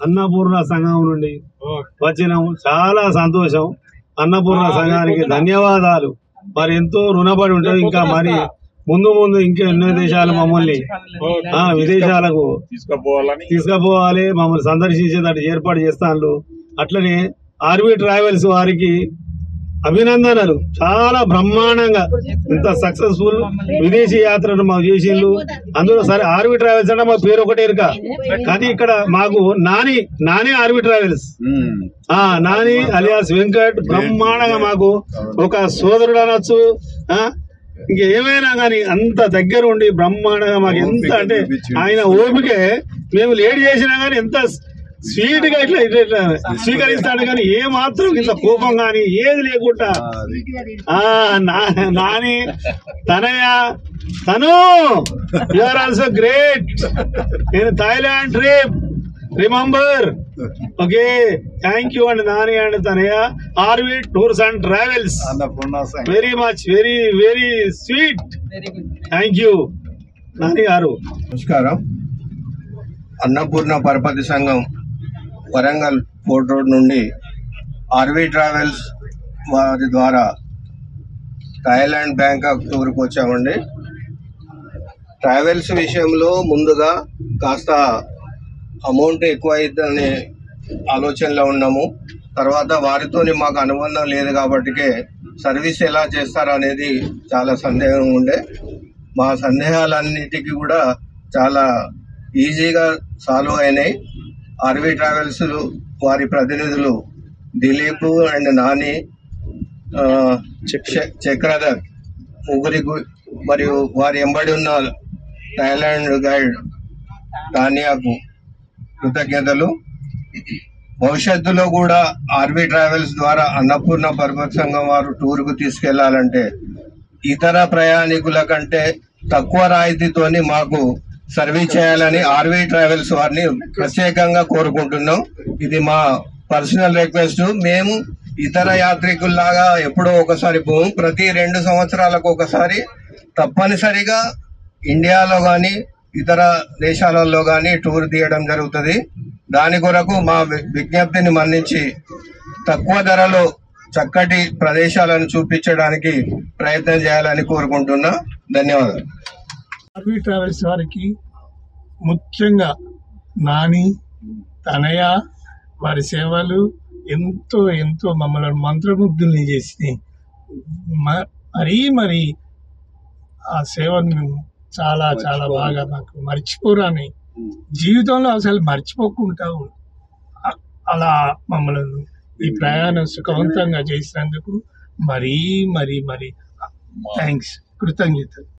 అన్నపూర్ణ సంఘం నుండి వచ్చినాము. చాలా సంతోషం. అన్నపూర్ణ సంఘానికి ధన్యవాదాలు. మరి ఎంతో రుణపడి ఉంటాం. ఇంకా మరి ముందు ముందు ఇంకా ఎన్నో దేశాలు మమ్మల్ని విదేశాలకు తీసుకుపోవాలి, మమ్మల్ని సందర్శించేటట్టు ఏర్పాటు చేస్తాను. అట్లనే ఆర్వీ ట్రావెల్స్ వారికి అభినందనలు. చాలా బ్రహ్మాండంగా ఇంత సక్సెస్ఫుల్ విదేశీ యాత్రను మాకు చేసిండ్రు. అందులో సరే ఆర్వీ ట్రావెల్స్ అంటే మా పేరు ఒకటే ఇరుక, కానీ ఇక్కడ మాకు Nani RV travels Nani alias Venkat బ్రహ్మాండంగా మాకు ఒక సోదరుడు అనొచ్చు. ఇంకేమైనా కానీ అంత దగ్గర ఉండి బ్రహ్మాండంగా మాకు ఎంత అంటే ఆయన ఓపికే మేము లేట్ చేసినా కానీ ఎంత స్వీట్ గా ఇట్లా ఇట్లా స్వీకరిస్తాడు. కానీ ఏ మాత్రం ఇంత కోపం కానీ ఏది లేకుండా నాని తనయ తను యు ఆర్ ఆల్సో గ్రేట్. నేను Thailand trip remember. Okay, thank you అండి Nani and Tanaya RV tours and travels. Very much, very very sweet. Thank you Nani garu. నమస్కారం. అన్నపూర్ణ పరపతి సంఘం వరంగల్ పోర్ట్ రోడ్ నుండి ఆర్వీ ట్రావెల్స్ వారి ద్వారా థాయిలాండ్ బ్యాంకాక్ టూర్కి వచ్చామండి. ట్రావెల్స్ విషయంలో ముందుగా కాస్త అమౌంట్ ఎక్కువ అవుతుందనే ఆలోచనలో ఉన్నాము. తర్వాత వారితోని మాకు అనుబంధం లేదు కాబట్టికే సర్వీస్ ఎలా చేస్తారో అనేది చాలా సందేహం ఉండే. మా సందేహాలన్నిటికీ కూడా చాలా ఈజీగా సాల్వ్ అయినాయి. ఆర్వీ ట్రావెల్స్ వారి ప్రతినిధులు దిలీప్ అండ్ నాని, చక్రధర్ ముగ్గురి మరియు వారి ఎంబడి ఉన్న థాయిలాండ్ గైడ్ తానియాకు కృతజ్ఞతలు. భవిష్యత్తులో కూడా ఆర్వీ ట్రావెల్స్ ద్వారా అన్నపూర్ణ పర్వత సంఘం వారు టూర్కు తీసుకెళ్లాలంటే ఇతర ప్రయాణికుల కంటే తక్కువ రాయితీతోని మాకు సర్వీస్ చేయాలని ఆర్వీ ట్రావెల్స్ వారిని ప్రత్యేకంగా కోరుకుంటున్నాం. ఇది మా పర్సనల్ రిక్వెస్ట్. మేము ఇతర యాత్రికుల్లాగా ఎప్పుడో ఒకసారి పోము. ప్రతి 2 సంవత్సరాలకు ఒకసారి తప్పనిసరిగా ఇండియాలో కానీ ఇతర దేశాలలో కానీ టూర్ తీయడం జరుగుతుంది. దాని కొరకు మా విజ్ఞప్తిని మన్నించి తక్కువ ధరలో చక్కటి ప్రదేశాలను చూపించడానికి ప్రయత్నం చేయాలని కోరుకుంటున్నా. ధన్యవాదాలు. ఆర్వీ ట్రావెల్స్ వారికి ముఖ్యంగా నాని తనయ వారి సేవలు ఎంతో ఎంతో మమ్మల్ని మంత్రముగ్ధుల్ని చేసినాయి. మరీ ఆ సేవను మేము చాలా చాలా బాగా మాకు మర్చిపోరాని జీవితంలో అసలు మర్చిపోకుండా అలా మమ్మల్ని ఈ ప్రయాణం సుఖవంతంగా చేసినందుకు మరీ థ్యాంక్స్, కృతజ్ఞతలు.